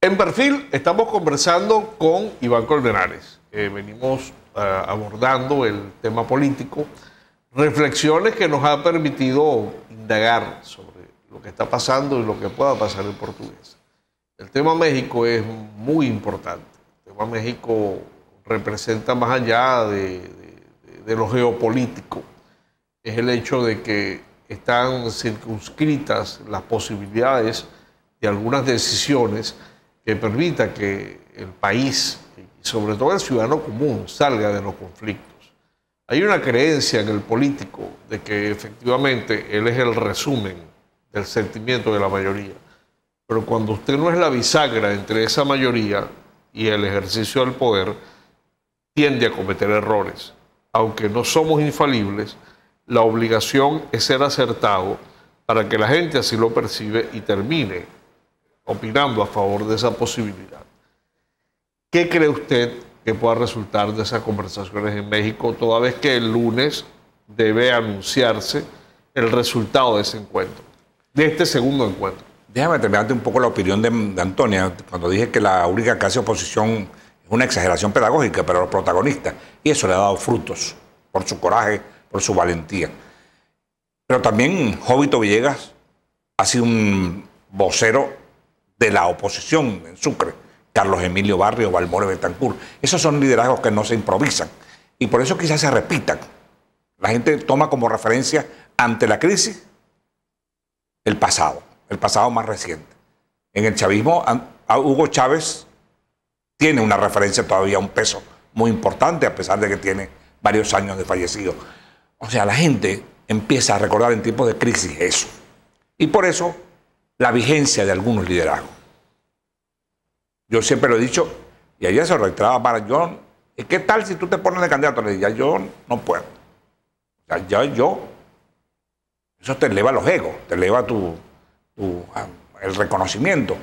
En Perfil estamos conversando con Iván Colmenares. Venimos abordando el tema político, reflexiones que nos han permitido indagar sobre lo que está pasando y lo que pueda pasar en Portuguesa. El tema México es muy importante. El tema México representa más allá de lo geopolítico. Es el hecho de que están circunscritas las posibilidades de algunas decisiones que permita que el país, y sobre todo el ciudadano común, salga de los conflictos. Hay una creencia en el político de que efectivamente él es el resumen del sentimiento de la mayoría. Pero cuando usted no es la bisagra entre esa mayoría y el ejercicio del poder, tiende a cometer errores. Aunque no somos infalibles, la obligación es ser acertado para que la gente así lo percibe y termine opinando a favor de esa posibilidad. ¿Qué cree usted que pueda resultar de esas conversaciones en México, toda vez que el lunes debe anunciarse el resultado de ese encuentro, de este segundo encuentro? Déjame terminarte un poco la opinión de Antonia, cuando dije que la única que hace oposición es una exageración pedagógica, pero los protagonistas, y eso le ha dado frutos por su coraje, por su valentía. Pero también Jovito Villegas ha sido un vocero de la oposición en Sucre, Carlos Emilio Barrio, Balmore Betancourt. Esos son liderazgos que no se improvisan y por eso quizás se repitan. La gente toma como referencia ante la crisis el pasado más reciente. En el chavismo, Hugo Chávez tiene una referencia todavía, un peso muy importante, a pesar de que tiene varios años de fallecido. O sea, la gente empieza a recordar en tiempos de crisis eso. Y por eso, la vigencia de algunos liderazgos. Yo siempre lo he dicho, y ayer se lo reiteraba para John, ¿qué tal si tú te pones de candidato? Le digo, ya yo no puedo. O sea, eso te eleva los egos, te eleva el reconocimiento.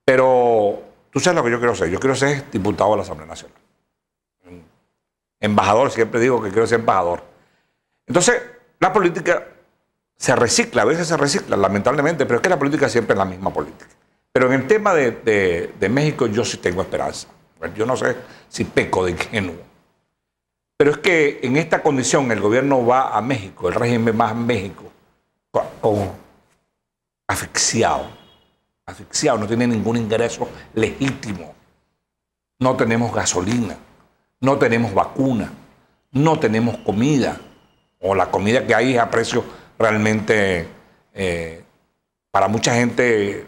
Pero tú sabes lo que yo quiero ser. Yo quiero ser diputado de la Asamblea Nacional. Embajador, siempre digo que quiero ser embajador. Entonces, la política se recicla, a veces se recicla, lamentablemente, pero es que la política siempre es la misma política. Pero en el tema de México yo sí tengo esperanza. Yo no sé si peco de ingenuo. Pero es que en esta condición el gobierno va a México, el régimen va a México, asfixiado, no tiene ningún ingreso legítimo. No tenemos gasolina, no tenemos vacuna, no tenemos comida, o la comida que hay es a precio realmente para mucha gente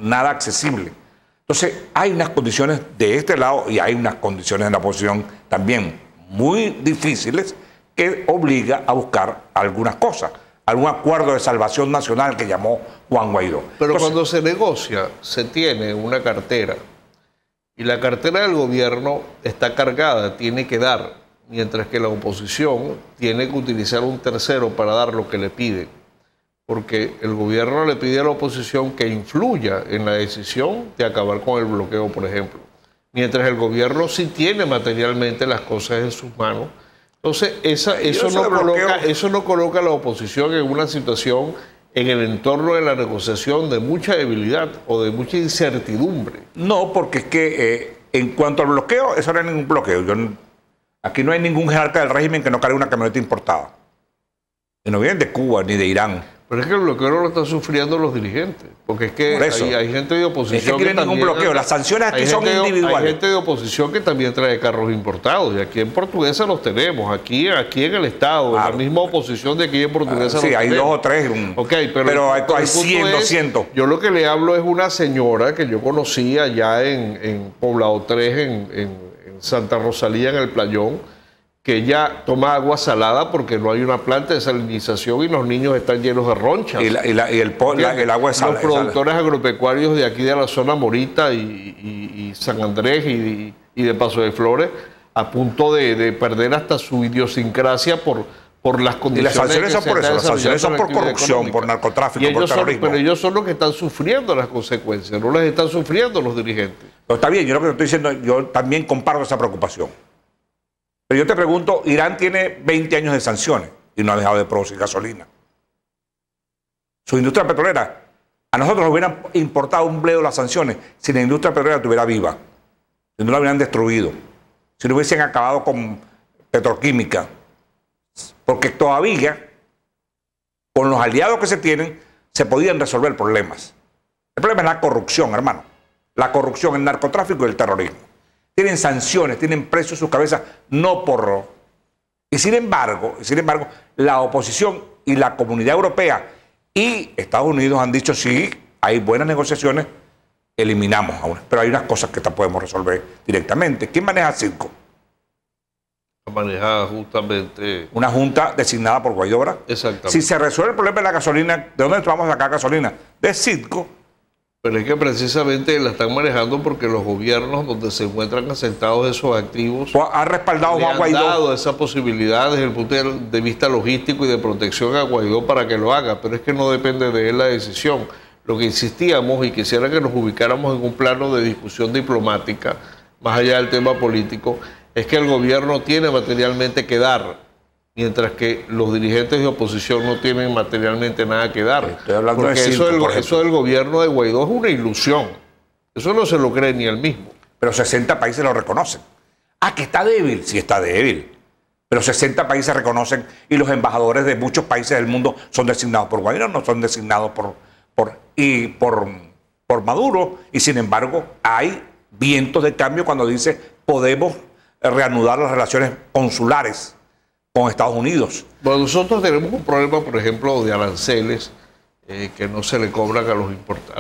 nada accesible. Entonces hay unas condiciones de este lado y hay unas condiciones en la oposición también muy difíciles que obliga a buscar algunas cosas. Algún acuerdo de salvación nacional que llamó Juan Guaidó. Pero entonces, cuando se negocia, se tiene una cartera y la cartera del gobierno está cargada, tiene que dar, mientras que la oposición tiene que utilizar un tercero para dar lo que le pide. Porque el gobierno le pide a la oposición que influya en la decisión de acabar con el bloqueo, por ejemplo. Mientras el gobierno sí tiene materialmente las cosas en sus manos. Entonces, eso no coloca a la oposición en una situación en el entorno de la negociación de mucha debilidad o de mucha incertidumbre. No, porque es que en cuanto al bloqueo, eso no es ningún bloqueo. Aquí no hay ningún jerarca del régimen que no cargue una camioneta importada. Que no vienen de Cuba ni de Irán. Pero es que el bloqueo no lo están sufriendo los dirigentes. Porque es que hay gente de oposición. Es que aquí no hay ningún bloqueo. Las sanciones aquí son individuales. Hay gente de oposición que también trae carros importados. Y aquí en Portuguesa los tenemos. Aquí en el Estado, claro. En la misma oposición de aquí en Portuguesa. Sí, hay dos o tres. Pero hay 100, 200. Yo lo que le hablo es una señora que yo conocía allá en Poblado 3, en Santa Rosalía, en el Playón, que ella toma agua salada porque no hay una planta de salinización y los niños están llenos de ronchas. Y el agua es salada. Los productores agropecuarios de aquí de la zona Morita y San Andrés y de Paso de Flores, a punto de perder hasta su idiosincrasia por las condiciones. Y las sanciones son por eso, las sanciones son por corrupción, por narcotráfico, por terrorismo. Pero ellos son los que están sufriendo las consecuencias, no las están sufriendo los dirigentes. Pero está bien, yo lo que estoy diciendo, yo también comparto esa preocupación. Pero yo te pregunto, Irán tiene 20 años de sanciones y no ha dejado de producir gasolina. Su industria petrolera A nosotros nos hubieran importado un bledo las sanciones si la industria petrolera estuviera viva, si no la hubieran destruido, si no hubiesen acabado con petroquímica. Porque todavía, con los aliados que se tienen, se podían resolver problemas. El problema es la corrupción, hermano. La corrupción, el narcotráfico y el terrorismo. Tienen sanciones, tienen precio en sus cabezas, no por... Y sin embargo, la oposición y la comunidad europea y Estados Unidos han dicho, sí, hay buenas negociaciones, eliminamos ahora. Pero hay unas cosas que podemos resolver directamente. ¿Quién maneja Citgo? Maneja justamente... Una junta designada por Guaidó, ¿verdad? Exactamente. Si se resuelve el problema de la gasolina, ¿de dónde vamos a sacar gasolina? De Citgo. Pero es que precisamente la están manejando porque los gobiernos donde se encuentran asentados esos activos ha respaldado le a han Guaidó. dado esa posibilidad desde el punto de vista logístico y de protección a Guaidó para que lo haga, pero es que no depende de él la decisión. Lo que insistíamos y quisiera que nos ubicáramos en un plano de discusión diplomática, más allá del tema político, es que el gobierno tiene materialmente que dar, mientras que los dirigentes de oposición no tienen materialmente nada que dar. Estoy hablando porque de eso del gobierno de Guaidó es una ilusión. Eso no se lo cree ni él mismo. Pero 60 países lo reconocen. Ah, que está débil. Sí, está débil. Pero 60 países reconocen y los embajadores de muchos países del mundo son designados por Guaidó, no son designados por Maduro. Y sin embargo, hay vientos de cambio cuando dice podemos reanudar las relaciones consulares con Estados Unidos. Bueno, nosotros tenemos un problema, por ejemplo, de aranceles que no se le cobran a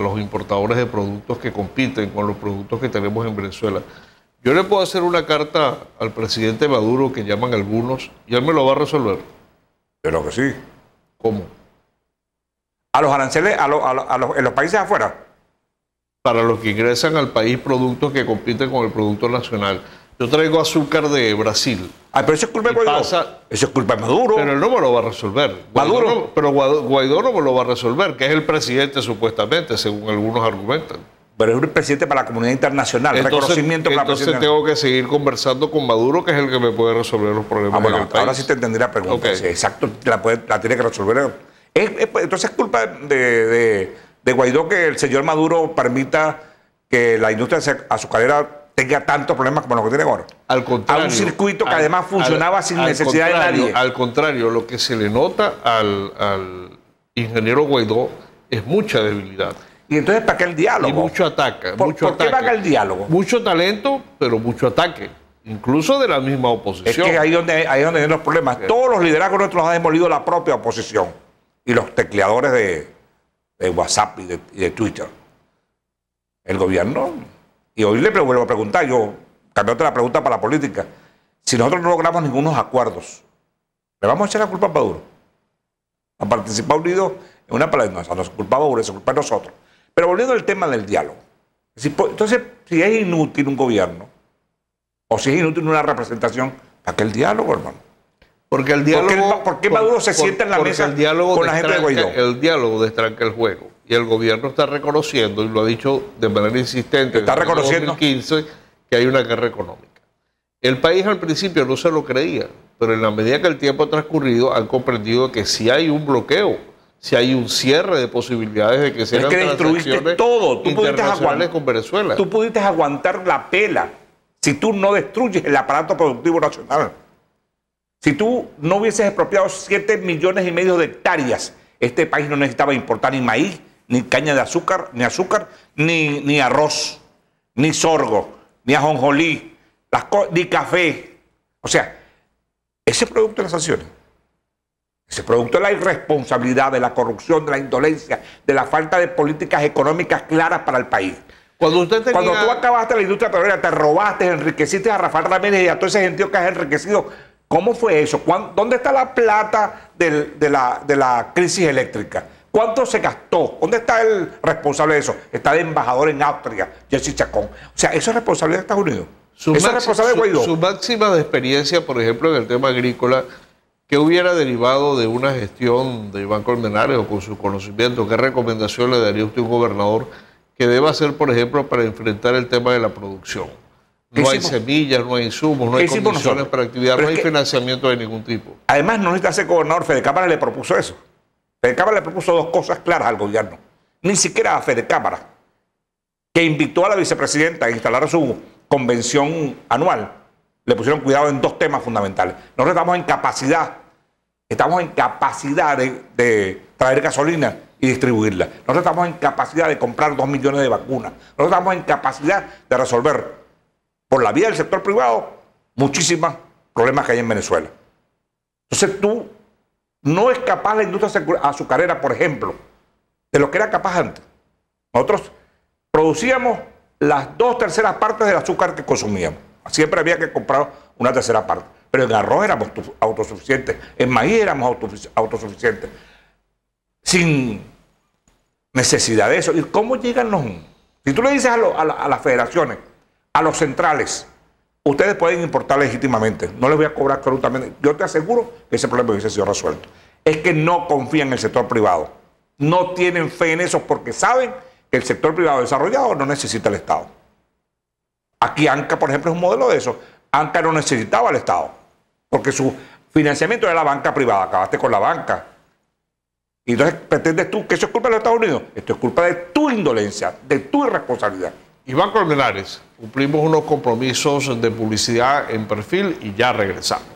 los importadores de productos que compiten con los productos que tenemos en Venezuela. Yo le puedo hacer una carta al presidente Maduro, que llaman algunos, y él me lo va a resolver. Pero que sí. ¿Cómo? A los aranceles en los países afuera. Para los que ingresan al país productos que compiten con el producto nacional. Yo traigo azúcar de Brasil. Ay, pero eso es culpa de Guaidó. Eso es culpa de Maduro. Pero él no me lo va a resolver. Guaidó no me lo va a resolver, que es el presidente supuestamente, según algunos argumentan. Pero es un presidente para la comunidad internacional. Reconocimiento para la entonces tengo que seguir conversando con Maduro, que es el que me puede resolver los problemas del país. Ahora sí te entendí la pregunta. Okay. Sí, exacto, la tiene que resolver. Entonces es culpa de Guaidó que el señor Maduro permita que la industria azucarera tenga tantos problemas como los que tiene ahora. Al contrario. A un circuito que además funcionaba sin necesidad de nadie. Al contrario, lo que se le nota al ingeniero Guaidó es mucha debilidad. Y entonces, ¿para qué el diálogo? Y mucho ataque. ¿Por qué va acá el diálogo? Mucho talento, pero mucho ataque. Incluso de la misma oposición. Es que ahí es donde vienen los problemas. Sí. Todos los liderazgos nuestros han demolido la propia oposición. Y los tecleadores de WhatsApp y de Twitter. El gobierno... Y hoy le vuelvo a preguntar, yo cambiando la pregunta para la política, si nosotros no logramos ningunos acuerdos, ¿le vamos a echar la culpa a Maduro? ¿A participar unidos en una palabra? No es culpa de Maduro, es culpa de nosotros. Pero volviendo al tema del diálogo. Entonces, si es inútil un gobierno, o si es inútil una representación, ¿para qué el diálogo, hermano? Porque el diálogo... ¿Por qué Maduro se sienta en la mesa con la gente de Guaidó? El diálogo destranca el juego. Y el gobierno está reconociendo, y lo ha dicho de manera insistente, está reconociendo 2015, que hay una guerra económica. El país al principio no se lo creía, pero en la medida que el tiempo ha transcurrido han comprendido que si hay un bloqueo, si hay un cierre de posibilidades de que se hagan transacciones todo. internacionales con Venezuela. Tú pudiste aguantar la pela si tú no destruyes el aparato productivo nacional. Si tú no hubieses expropiado 7,5 millones de hectáreas, este país no necesitaba importar ni maíz, ni caña de azúcar, ni arroz, ni sorgo, ni ajonjolí, ni café. O sea, ese producto de las sanciones, ese producto de la irresponsabilidad, de la corrupción, de la indolencia, de la falta de políticas económicas claras para el país. Cuando tú acabaste la industria petrolera, te robaste, enriqueciste a Rafael Ramírez y a todo ese gentío que has enriquecido. ¿Cómo fue eso? ¿Dónde está la plata de la crisis eléctrica? ¿Cuánto se gastó? ¿Dónde está el responsable de eso? Está el embajador en Austria, Jesse Chacón. O sea, ¿eso es responsabilidad de Estados Unidos? ¿Eso es responsabilidad de Guaidó? Su máxima de experiencia, por ejemplo, en el tema agrícola, ¿qué hubiera derivado de una gestión de Iván Colmenares o con su conocimiento? ¿Qué recomendación le daría usted a un gobernador que deba hacer, por ejemplo, para enfrentar el tema de la producción? No hay semillas, no hay insumos, no hay condiciones para actividad, no hay financiamiento de ningún tipo. Además, no necesita ser gobernador. Fede Cámara le propuso eso. Fede Cámara le propuso dos cosas claras al gobierno. ni siquiera a Fede Cámara, que invitó a la vicepresidenta a instalar su convención anual, le pusieron cuidado en dos temas fundamentales. Nosotros estamos en capacidad de traer gasolina y distribuirla. Nosotros estamos en capacidad de comprar 2 millones de vacunas. Nosotros estamos en capacidad de resolver por la vía del sector privado muchísimos problemas que hay en Venezuela. Entonces tú no es capaz la industria azucarera, por ejemplo, de lo que era capaz antes. Nosotros producíamos las 2/3 partes del azúcar que consumíamos. Siempre había que comprar una tercera parte. Pero en arroz éramos autosuficientes, en maíz éramos autosuficientes, sin necesidad de eso. ¿Y cómo llegan los...? Si tú le dices a las federaciones, a los centrales, ustedes pueden importar legítimamente, no les voy a cobrar absolutamente. Yo te aseguro que ese problema hubiese sido resuelto. Es que no confían en el sector privado. No tienen fe en eso porque saben que el sector privado desarrollado no necesita el Estado. Aquí ANCA, por ejemplo, es un modelo de eso. ANCA no necesitaba al Estado porque su financiamiento era la banca privada. Acabaste con la banca. Y entonces pretendes tú que eso es culpa de los Estados Unidos. Esto es culpa de tu indolencia, de tu irresponsabilidad. Iván Colmenares, cumplimos unos compromisos de publicidad en Perfil y ya regresamos.